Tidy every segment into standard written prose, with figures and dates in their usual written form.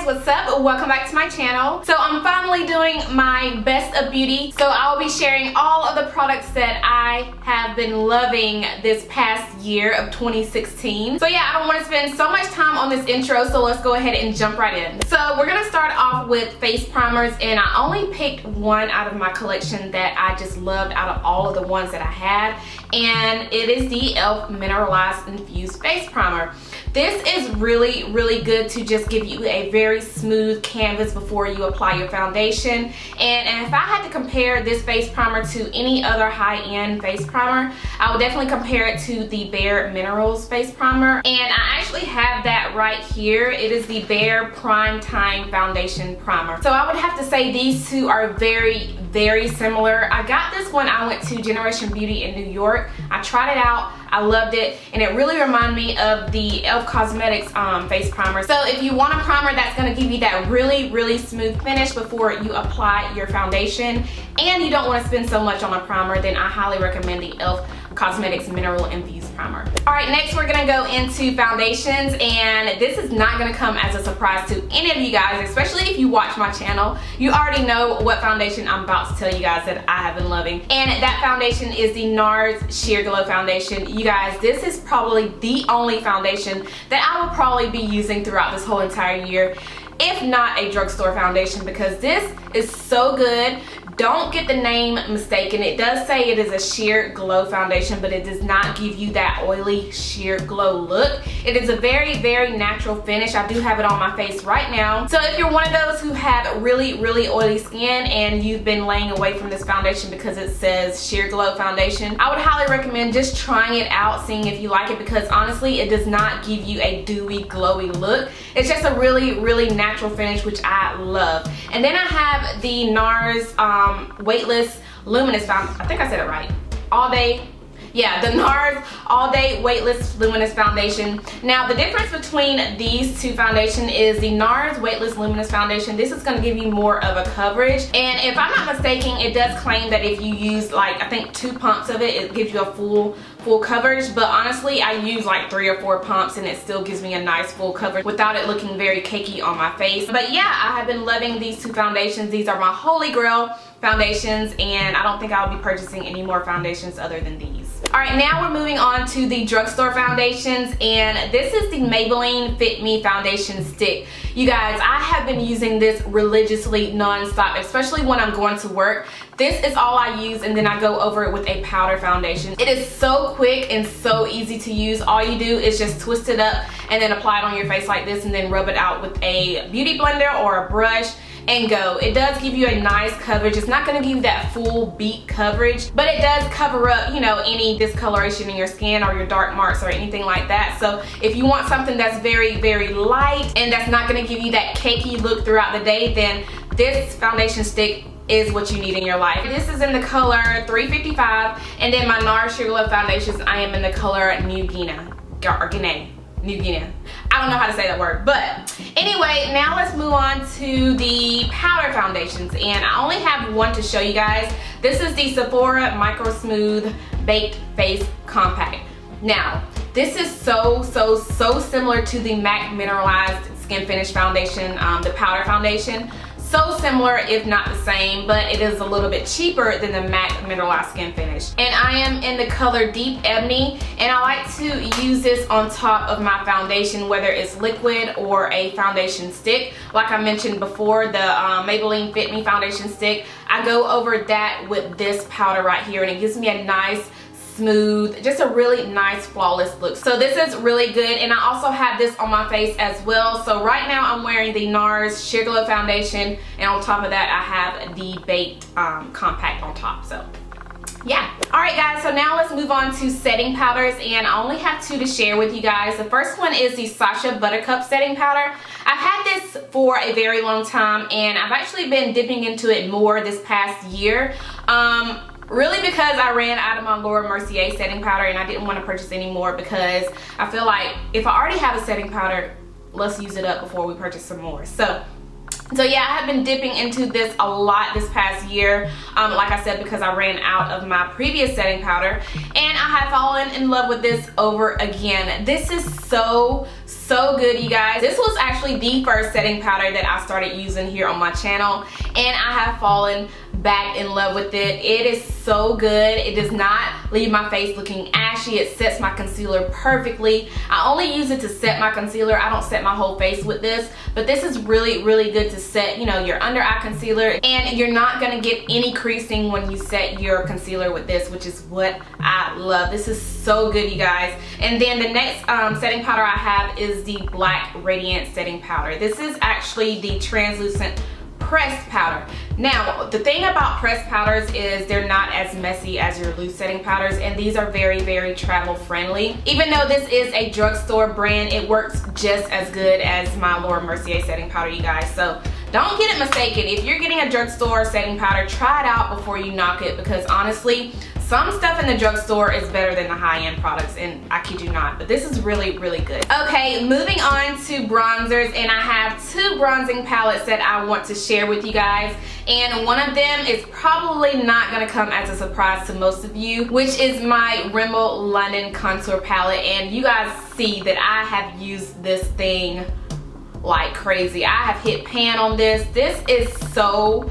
what's up? Welcome back to my channel. So I'm finally doing my best of beauty. So I'll be sharing all of the products that I have been loving this past year of 2016. So yeah, I don't want to spend so much time on this intro, so let's go ahead and jump right in. So we're gonna start off with face primers, and I only picked one out of my collection that I just loved out of all of the ones that I had, and it is the e.l.f. Mineralized Infused Face Primer. This is really good to just give you a very smooth canvas before you apply your foundation. And if I had to compare this face primer to any other high-end face primer, I would definitely compare it to the Bareminerals face primer. And I actually have that right here. It is the Bare Prime Time Foundation Primer. So I would have to say these two are very similar. I got this when I went to Generation Beauty in New York. I tried it out, I loved it, and it really reminded me of the e.l.f. Cosmetics face primer. So if you want a primer that's going to give you that really smooth finish before you apply your foundation, and you don't want to spend so much on a primer, then I highly recommend the e.l.f. Cosmetics Mineral Infused Primer. Alright, next we're gonna go into foundations, and this is not gonna come as a surprise to any of you guys, especially if you watch my channel. You already know what foundation I'm about to tell you guys that I have been loving, and that foundation is the NARS Sheer Glow Foundation. You guys, this is probably the only foundation that I will probably be using throughout this whole entire year, if not a drugstore foundation, because this is so good. Don't get the name mistaken. It does say it is a sheer glow foundation, but it does not give you that oily sheer glow look. It is a very natural finish. I do have it on my face right now. So if you're one of those who have really oily skin and you've been laying away from this foundation because it says sheer glow foundation, I would highly recommend just trying it out, seeing if you like it, because honestly it does not give you a dewy glowy look. It's just a really natural finish, which I love. And then I have the NARS Weightless Luminous I think I said it right. All Day. Yeah, the NARS All Day Weightless Luminous Foundation. Now, the difference between these two foundations is the NARS Weightless Luminous Foundation. This is going to give you more of a coverage. And if I'm not mistaken, it does claim that if you use, like, I think 2 pumps of it, it gives you a full coverage. But honestly, I use like 3 or 4 pumps and it still gives me a nice full coverage without it looking very cakey on my face. But yeah, I have been loving these two foundations. These are my holy grail foundations, and I don't think I'll be purchasing any more foundations other than these. Alright, now we're moving on to the drugstore foundations, and this is the Maybelline Fit Me Foundation Stick. You guys, I have been using this religiously non-stop, especially when I'm going to work. This is all I use, and then I go over it with a powder foundation. It is so quick and so easy to use. All you do is just twist it up and then apply it on your face like this, and then rub it out with a beauty blender or a brush and go. It does give you a nice coverage. It's not going to give you that full beat coverage, but it does cover up, you know, any discoloration in your skin or your dark marks or anything like that. So if you want something that's very light and that's not going to give you that cakey look throughout the day, then this foundation stick is what you need in your life. This is in the color 355, and then my NARS Sheer Glow foundations, I am in the color New Guinea, or Guinea. New Guinea. I don't know how to say that word, but anyway, now let's move on to the powder foundations, and I only have one to show you guys. This is the Sephora Micro Smooth Baked Face Compact. Now, this is so similar to the MAC Mineralized Skin Finish Foundation, the powder foundation. So similar, if not the same, but it is a little bit cheaper than the MAC Mineralized Skin Finish. And I am in the color Deep Ebony, and I like to use this on top of my foundation, whether it's liquid or a foundation stick. Like I mentioned before, the Maybelline Fit Me foundation stick, I go over that with this powder right here, and it gives me a nice smooth, just a really nice flawless look. So this is really good, and I also have this on my face as well. So right now I'm wearing the NARS Sheer Glow foundation, and on top of that I have the Baked Compact on top. So yeah. Alright guys, so now let's move on to setting powders, and I only have 2 to share with you guys. The first one is the Sacha Buttercup setting powder. I've had this for a very long time, and I've actually been dipping into it more this past year. Really because I ran out of my Laura Mercier setting powder, and I didn't want to purchase any more, because I feel like if I already have a setting powder, let's use it up before we purchase some more. So yeah, I have been dipping into this a lot this past year, like I said, because I ran out of my previous setting powder, and I have fallen in love with this over again. This is so So good, you guys. This was actually the first setting powder that I started using here on my channel, and I have fallen back in love with it. It is so good. It does not leave my face looking ashy. It sets my concealer perfectly. I only use it to set my concealer. I don't set my whole face with this, but this is really, really good to set, you know, your under eye concealer, and you're not gonna get any creasing when you set your concealer with this, which is what I love. This is so good, you guys. And then the next setting powder I have is the Black Radiance setting powder. This is actually the translucent pressed powder. Now, the thing about pressed powders is they're not as messy as your loose setting powders, and these are very, very travel friendly. Even though this is a drugstore brand, it works just as good as my Laura Mercier setting powder, you guys. So don't get it mistaken. If you're getting a drugstore setting powder, try it out before you knock it, because honestly, some stuff in the drugstore is better than the high-end products, and I kid you not, but this is really, really good. Okay, moving on to bronzers, and I have two bronzing palettes that I want to share with you guys, and one of them is probably not gonna come as a surprise to most of you, which is my Rimmel London Contour Palette, and you guys see that I have used this thing like crazy. I have hit pan on this. This is so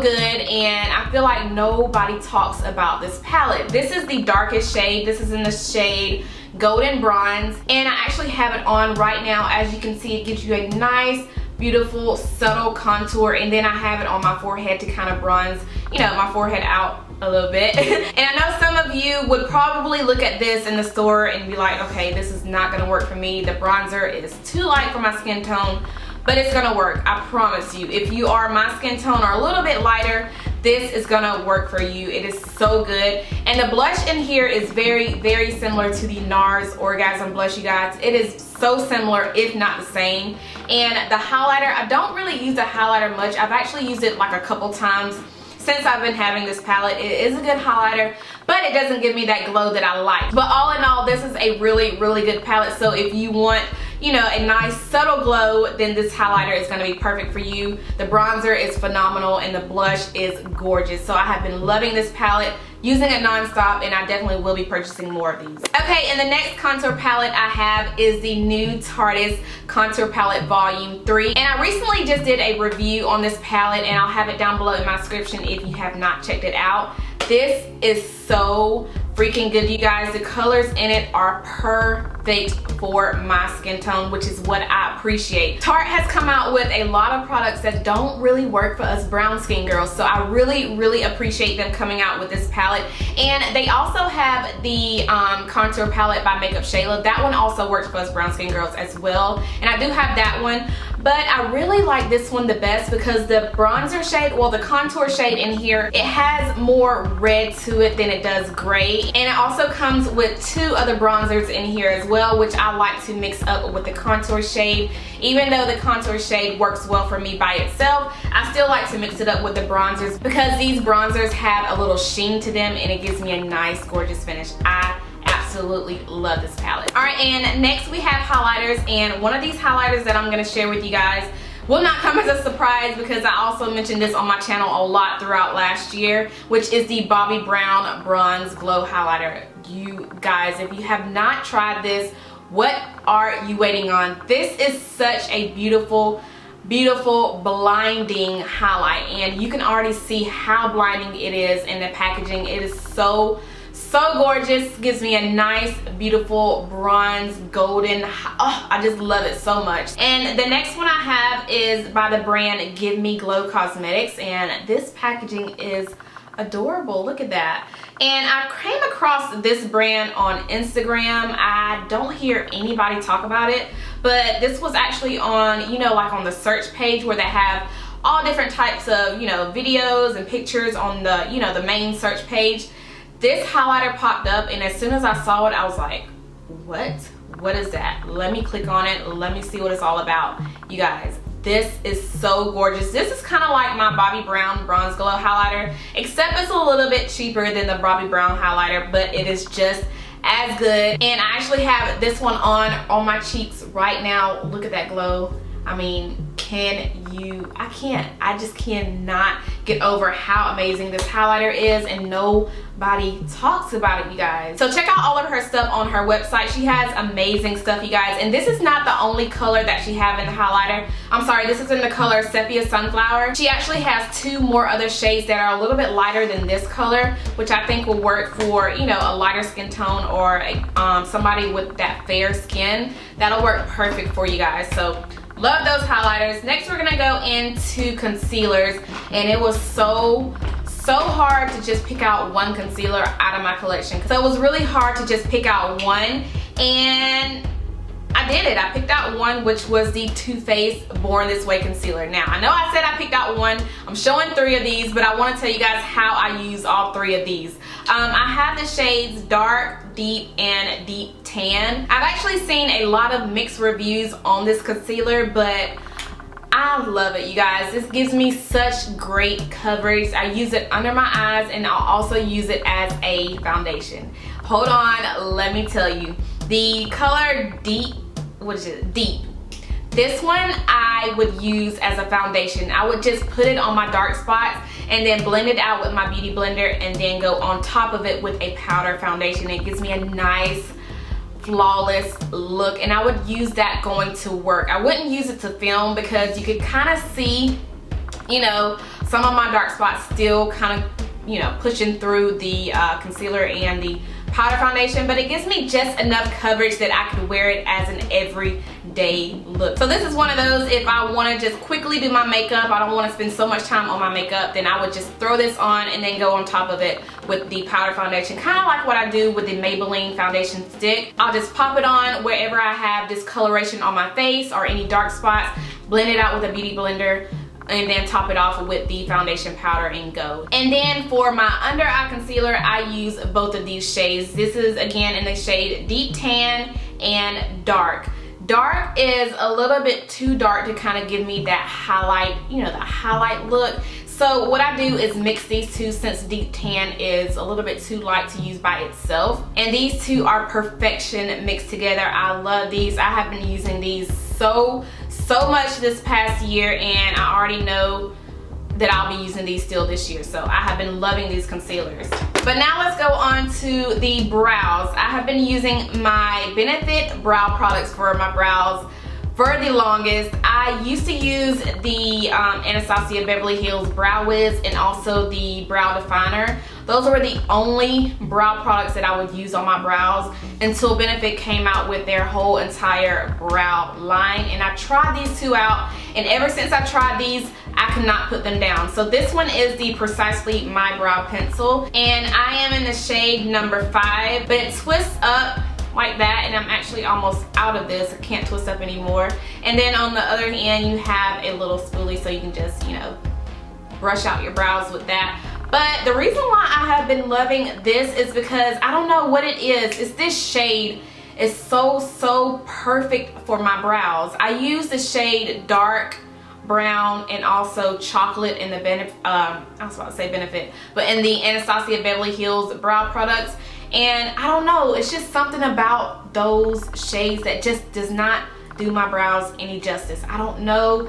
good, and I feel like nobody talks about this palette. This is the darkest shade. This is in the shade Golden Bronze, and I actually have it on right now. As you can see, it gives you a nice, beautiful, subtle contour, and then I have it on my forehead to kind of bronze, you know, my forehead out a little bit. And I know some of you would probably look at this in the store and be like, okay, this is not gonna work for me. The bronzer is too light for my skin tone. But it's gonna work, I promise you. If you are my skin tone or a little bit lighter, this is gonna work for you. It is so good. And the blush in here is very, very similar to the NARS Orgasm blush, you guys. It is so similar, if not the same. And the highlighter, I don't really use the highlighter much. I've actually used it like a couple times since I've been having this palette. It is a good highlighter, but it doesn't give me that glow that I like. But all in all, this is a really, really good palette. So if you want, you know, a nice subtle glow, then this highlighter is going to be perfect for you. The bronzer is phenomenal, and the blush is gorgeous. So I have been loving this palette, using it non-stop, and I definitely will be purchasing more of these. Okay, and the next contour palette I have is the new Tarteist Contour Palette Volume 3. And I recently just did a review on this palette, and I'll have it down below in my description if you have not checked it out. This is so freaking good, you guys. The colors in it are perfect for my skin tone, which is what I appreciate. Tarte has come out with a lot of products that don't really work for us brown skin girls, so I really, really appreciate them coming out with this palette. And they also have the contour palette by Makeup Shayla. That one also works for us brown skin girls as well, and I do have that one. But I really like this one the best because the bronzer shade, well, the contour shade in here, it has more red to it than it does gray. And it also comes with two other bronzers in here as well, which I like to mix up with the contour shade. Even though the contour shade works well for me by itself, I still like to mix it up with the bronzers because these bronzers have a little sheen to them, and it gives me a nice, gorgeous finish. I absolutely love this palette. All right, and next we have highlighters, and one of these highlighters that I'm gonna share with you guys will not come as a surprise because I also mentioned this on my channel a lot throughout last year, which is the Bobbi Brown Bronze Glow Highlighter. You guys, if you have not tried this, what are you waiting on? This is such a beautiful, beautiful, blinding highlight, and you can already see how blinding it is in the packaging. It is so gorgeous. Gives me a nice, beautiful bronze golden. Oh, I just love it so much. And the next one I have is by the brand Give Me Glow Cosmetics, and this packaging is adorable. Look at that. And I came across this brand on Instagram. I don't hear anybody talk about it, but this was actually on, you know, like on the search page where they have all different types of, you know, videos and pictures on the, you know, the main search page. This highlighter popped up, and as soon as I saw it, I was like, what is that? Let me click on it. Let me see what it's all about. You guys, this is so gorgeous. This is kind of like my Bobbi Brown Bronze Glow highlighter, except it's a little bit cheaper than the Bobbi Brown highlighter, but it is just as good. And I actually have this one on my cheeks right now. Look at that glow. I mean, I just cannot get over how amazing this highlighter is, and nobody talks about it, you guys. So check out all of her stuff on her website. She has amazing stuff, you guys. And this is not the only color that she have in the highlighter. I'm sorry, this is in the color Sepia Sunflower. She actually has 2 more other shades that are a little bit lighter than this color, which I think will work for, you know, a lighter skin tone or somebody with that fair skin. That'll work perfect for you guys. So love those highlighters. Next, we're gonna go into concealers, and it was so hard to just pick out one concealer out of my collection. So it was really hard to just pick out one, and I did it. I picked out one, which was the Too Faced Born This Way concealer. Now, I know I said I picked out one. I'm showing 3 of these, but I want to tell you guys how I use all 3 of these. I have the shades Dark, Deep, and Deep Tan. I've actually seen a lot of mixed reviews on this concealer, but I love it, you guys. This gives me such great coverage. I use it under my eyes, and I'll also use it as a foundation. Hold on, let me tell you. The color Deep, what is it? Deep. This one I would use as a foundation. I would just put it on my dark spots and then blend it out with my beauty blender, and then go on top of it with a powder foundation. It gives me a nice, flawless look, and I would use that going to work. I wouldn't use it to film because you could kind of see, you know, some of my dark spots still kind of, you know, pushing through the concealer and the powder foundation, but it gives me just enough coverage that I could wear it as an everyday look. So this is one of those, if I want to just quickly do my makeup, I don't want to spend so much time on my makeup, then I would just throw this on and then go on top of it with the powder foundation, kind of like what I do with the Maybelline foundation stick. I'll just pop it on wherever I have discoloration on my face or any dark spots, blend it out with a beauty blender, and then top it off with the foundation powder and go. And then for my under eye concealer, I use both of these shades. This is again in the shade Deep Tan and Dark. Dark is a little bit too dark to kind of give me that highlight, you know, the highlight look. So what I do is mix these two, since Deep Tan is a little bit too light to use by itself. And these two are perfection mixed together. I love these. I have been using these so much this past year, and I already know that I'll be using these still this year. So I have been loving these concealers. But now let's go on to the brows. I have been using my Benefit brow products for my brows for the longest. I used to use the Anastasia Beverly Hills Brow Wiz and also the Brow Definer. Those were the only brow products that I would use on my brows until Benefit came out with their whole entire brow line. And I tried these two out, and ever since I tried these, I could not put them down. So this one is the Precisely My Brow Pencil, and I am in the shade number 5, but it twists up like that, and I'm actually almost out of this. I can't twist up anymore. And then on the other hand, you have a little spoolie, so you can just, you know, brush out your brows with that. But the reason why I have been loving this is because I don't know what it is. It's this shade is so perfect for my brows. I use the shade Dark Brown and also Chocolate in the Benefit, I was about to say Benefit, but in the Anastasia Beverly Hills brow products. And I don't know, it's just something about those shades that just does not do my brows any justice. I don't know,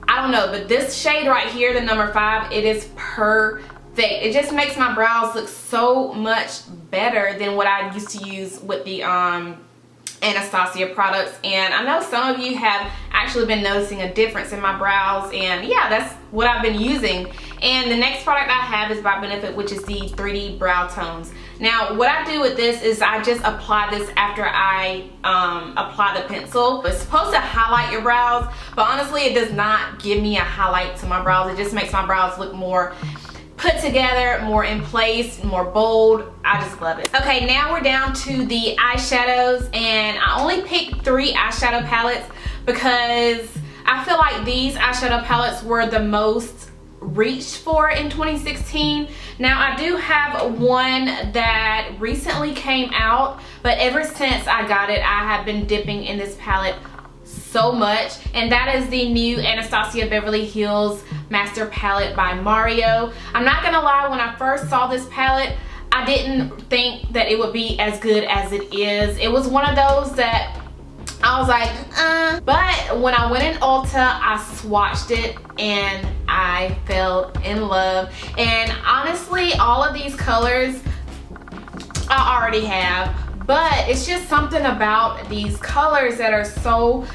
but this shade right here, the number 5, it is perfect. It just makes my brows look so much better than what I used to use with the Anastasia products. And I know some of you have actually been noticing a difference in my brows, and yeah, that's what I've been using. And the next product I have is by Benefit, which is the 3D Brow Tones. Now what I do with this is I just apply this after I apply the pencil. It's supposed to highlight your brows, but honestly it does not give me a highlight to my brows. It just makes my brows look more put together, more in place, more bold. I just love it. Okay, now we're down to the eyeshadows, and I only picked 3 eyeshadow palettes because I feel like these eyeshadow palettes were the most reached for in 2016. Now I do have one that recently came out, but ever since I got it, I have been dipping in this palette so much, and that is the new Anastasia Beverly Hills Master Palette by Mario. I'm not gonna lie, when I first saw this palette, I didn't think that it would be as good as it is. It was one of those that I was like, But when I went in Ulta, I swatched it and I fell in love. And honestly, all of these colors I already have, but it's just something about these colors that are so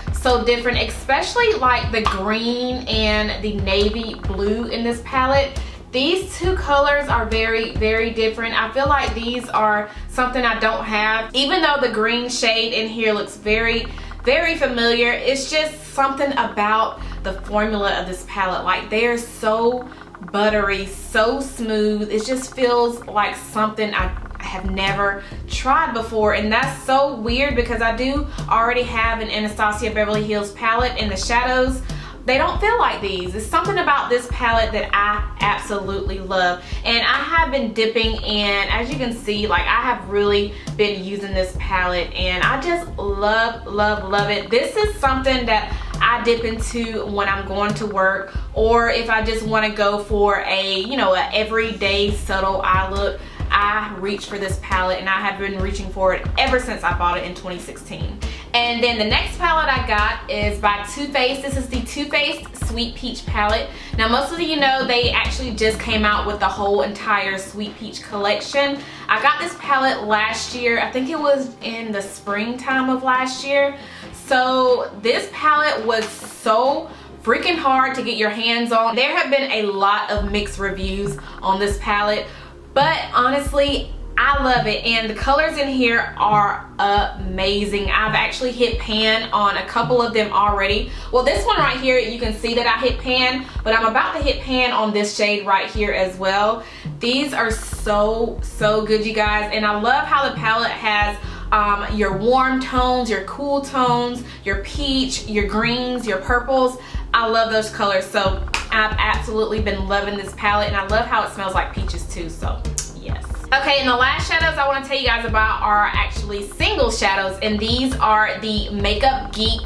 different, especially like the green and the navy blue in this palette. These two colors are very different. I feel like these are something I don't have. Even though the green shade in here looks very familiar, it's just something about the formula of this palette. Like, they are so buttery, so smooth. It just feels like something I have never tried before, and that's so weird because I do already have an Anastasia Beverly Hills palette, and the shadows, they don't feel like these. It's something about this palette that I absolutely love, and I have been dipping in, as you can see, like I have really been using this palette, and I just love it. This is something that I dip into when I'm going to work, or if I just want to go for a, you know, a everyday subtle eye look. I reach for this palette, and I have been reaching for it ever since I bought it in 2016. And then the next palette I got is by Too Faced. This is the Too Faced Sweet Peach palette. Now, most of you know they actually just came out with the whole entire Sweet Peach collection. I got this palette last year. I think it was in the springtime of last year. So this palette was so freaking hard to get your hands on. There have been a lot of mixed reviews on this palette, but honestly, I love it, and the colors in here are amazing. I've actually hit pan on a couple of them already. Well, this one right here, you can see that I hit pan, but I'm about to hit pan on this shade right here as well. These are so good, you guys, and I love how the palette has your warm tones, your cool tones, your peach, your greens, your purples. I love those colors, so I've absolutely been loving this palette, and I love how it smells like peaches too, so yes. Okay, and the last shadows I want to tell you guys about are actually single shadows, and these are the Makeup Geek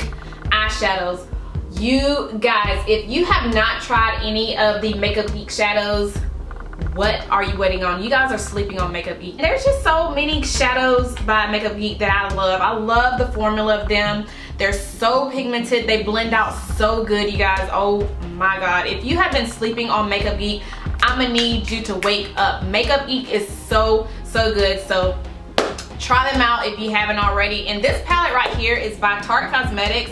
eyeshadows. You guys, if you have not tried any of the Makeup Geek shadows, what are you waiting on? You guys are sleeping on Makeup Geek. There's just so many shadows by Makeup Geek that I love. I love the formula of them. They're so pigmented. They blend out so good, you guys. Oh my God. If you have been sleeping on Makeup Geek, I'm gonna need you to wake up. Makeup Geek is so good. So try them out if you haven't already. And this palette right here is by Tarte Cosmetics.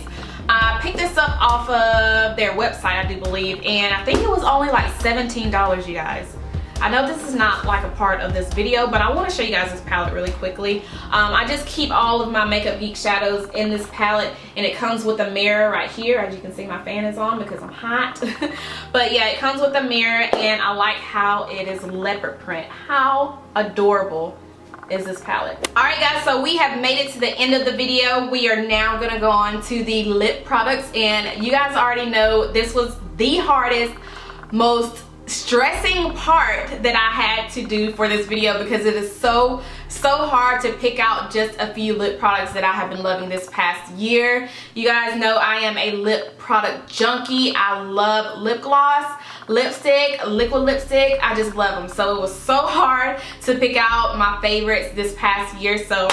I picked this up off of their website, I do believe, and I think it was only like $17, you guys. I know this is not like a part of this video, but I want to show you guys this palette really quickly. I just keep all of my Makeup Geek shadows in this palette, and it comes with a mirror right here. As you can see, my fan is on because I'm hot. But yeah, it comes with a mirror, and I like how it is leopard print. How adorable is this palette? Alright guys, so we have made it to the end of the video. We are now gonna go on to the lip products, and you guys already know this was the hardest, most stressing part that I had to do for this video, because it is so hard to pick out just a few lip products that I have been loving this past year. You guys know I am a lip product junkie. I love lip gloss, lipstick, liquid lipstick. I just love them. So it was so hard to pick out my favorites this past year. So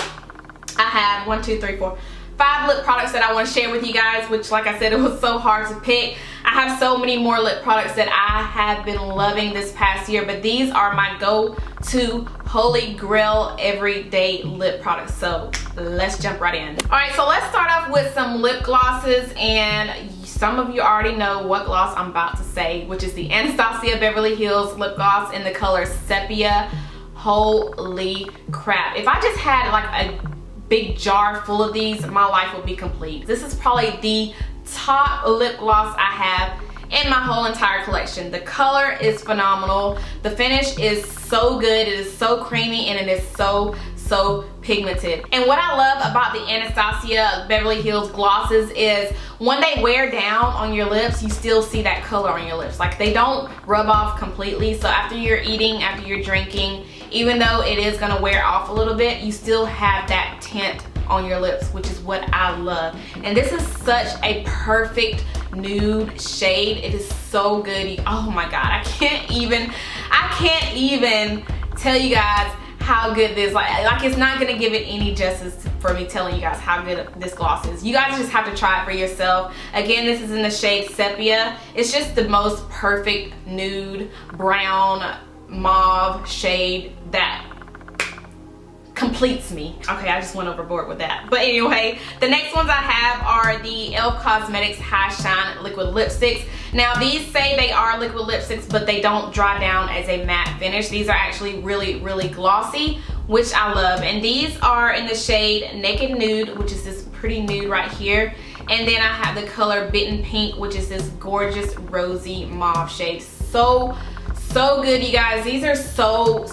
I have 5 lip products that I want to share with you guys, which, like I said, it was so hard to pick. I have so many more lip products that I have been loving this past year, but these are my go-to holy grail everyday lip products. So let's jump right in. All right, so let's start off with some lip glosses, and some of you already know what gloss I'm about to say, which is the Anastasia Beverly Hills lip gloss in the color Sepia. Holy crap. If I just had like a big jar full of these, my life would be complete. This is probably the top lip gloss I have in my whole entire collection. The color is phenomenal. The finish is so good. It is so creamy, and it is so pigmented. And what I love about the Anastasia Beverly Hills glosses is when they wear down on your lips, you still see that color on your lips. Like, they don't rub off completely. So after you're eating, after you're drinking, even though it is gonna wear off a little bit, you still have that tint on your lips, which is what I love. And this is such a perfect nude shade. It is so good. Oh my God, I can't even tell you guys how good this, like it's not gonna give it any justice for me telling you guys how good this gloss is. You guys just have to try it for yourself. Again, this is in the shade Sepia. It's just the most perfect nude brown mauve shade that completes me. Okay, I just went overboard with that. But anyway, the next ones I have are the e.l.f. Cosmetics High Shine Liquid Lipsticks. Now these say they are liquid lipsticks, but they don't dry down as a matte finish. These are actually really, really glossy, which I love. And these are in the shade Naked Nude, which is this pretty nude right here. And then I have the color Bitten Pink, which is this gorgeous rosy mauve shade. So good, you guys. These are so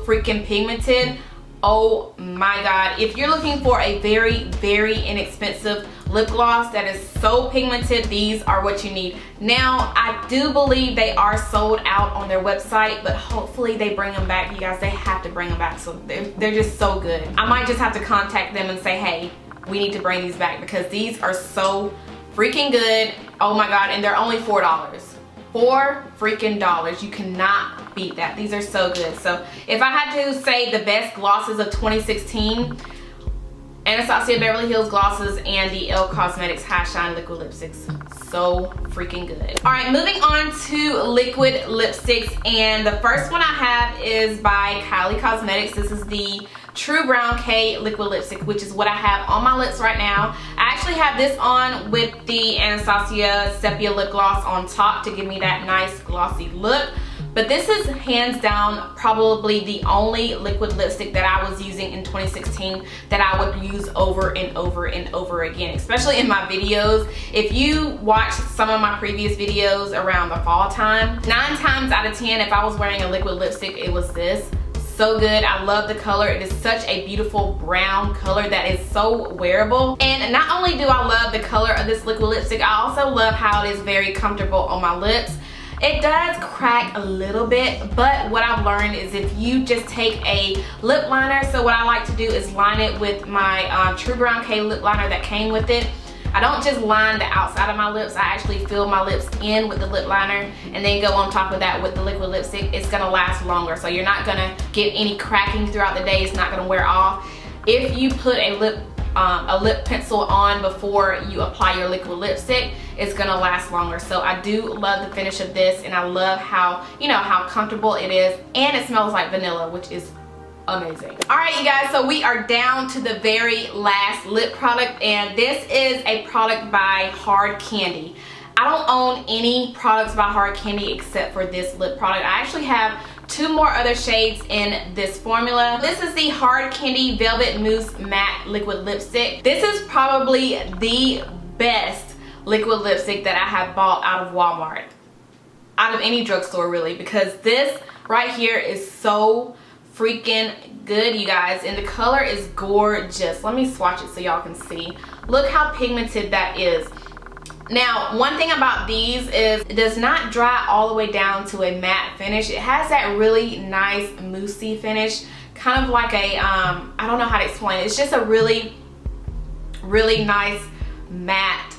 freaking pigmented. Oh my god. If you're looking for a very, very inexpensive lip gloss that is so pigmented, these are what you need. Now, I do believe they are sold out on their website, but hopefully they bring them back, you guys. They have to bring them back. So they're just so good. I might just have to contact them and say, hey, we need to bring these back because these are so freaking good. Oh my god. And they're only $4. $4 freaking. You cannot beat that. These are so good. So if I had to say the best glosses of 2016, Anastasia Beverly Hills glosses and the e.l.f. Cosmetics High Shine Liquid Lipsticks. So freaking good. Alright, moving on to liquid lipsticks, and the first one I have is by Kylie Cosmetics. This is the True Brown K liquid lipstick, which is what I have on my lips right now. I actually have this on with the Anastasia Sepia lip gloss on top to give me that nice glossy look. But this is hands down probably the only liquid lipstick that I was using in 2016 that I would use over and over and over again, especially in my videos. If you watch some of my previous videos around the fall time, 9 times out of 10, if I was wearing a liquid lipstick, it was this. So good. I love the color. It is such a beautiful brown color that is so wearable. And not only do I love the color of this liquid lipstick, I also love how it is very comfortable on my lips. It does crack a little bit, but what I've learned is if you just take a lip liner, so what I like to do is line it with my True Brown K lip liner that came with it. I don't just line the outside of my lips, I actually fill my lips in with the lip liner and then go on top of that with the liquid lipstick. It's gonna last longer, so you're not gonna get any cracking throughout the day. It's not gonna wear off. If you put a lip pencil on before you apply your liquid lipstick, it's gonna last longer. So I do love the finish of this, and I love how, you know, how comfortable it is, and it smells like vanilla, which is amazing. All right, you guys, so we are down to the very last lip product, and this is a product by Hard Candy. I don't own any products by Hard Candy except for this lip product. I actually have 2 more other shades in this formula. This is the Hard Candy Velvet Mousse Matte Liquid Lipstick. This is probably the best liquid lipstick that I have bought out of Walmart, out of any drugstore really, because this right here is so freaking good, you guys, and the color is gorgeous. Let me swatch it so y'all can see. Look how pigmented that is. Now, one thing about these is it does not dry all the way down to a matte finish. It has that really nice moussey finish, kind of like a I don't know how to explain it. It's just a really nice matte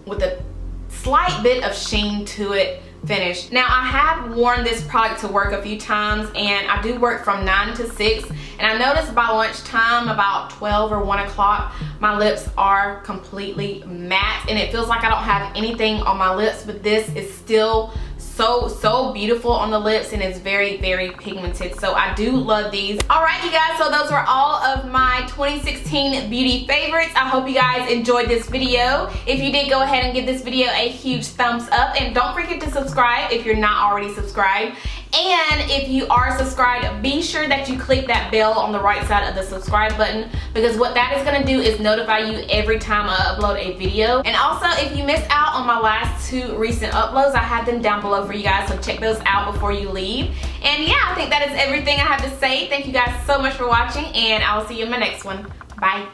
with a slight bit of sheen to it finish. Now, I have worn this product to work a few times, and I do work from 9 to 6, and I noticed by lunchtime, about 12 or 1 o'clock, my lips are completely matte, and it feels like I don't have anything on my lips, but this is still so beautiful on the lips, and it's very pigmented. So I do love these. All right, you guys, so those were all of my 2016 beauty favorites. I hope you guys enjoyed this video. If you did, go ahead and give this video a huge thumbs up, and don't forget to subscribe if you're not already subscribed. And if you are subscribed, be sure that you click that bell on the right side of the subscribe button, because what that is going to do is notify you every time I upload a video. And also, if you missed out on my last 2 recent uploads, I have them down below for you guys, so check those out before you leave. And yeah, I think that is everything I have to say. Thank you guys so much for watching, and I will see you in my next one. Bye.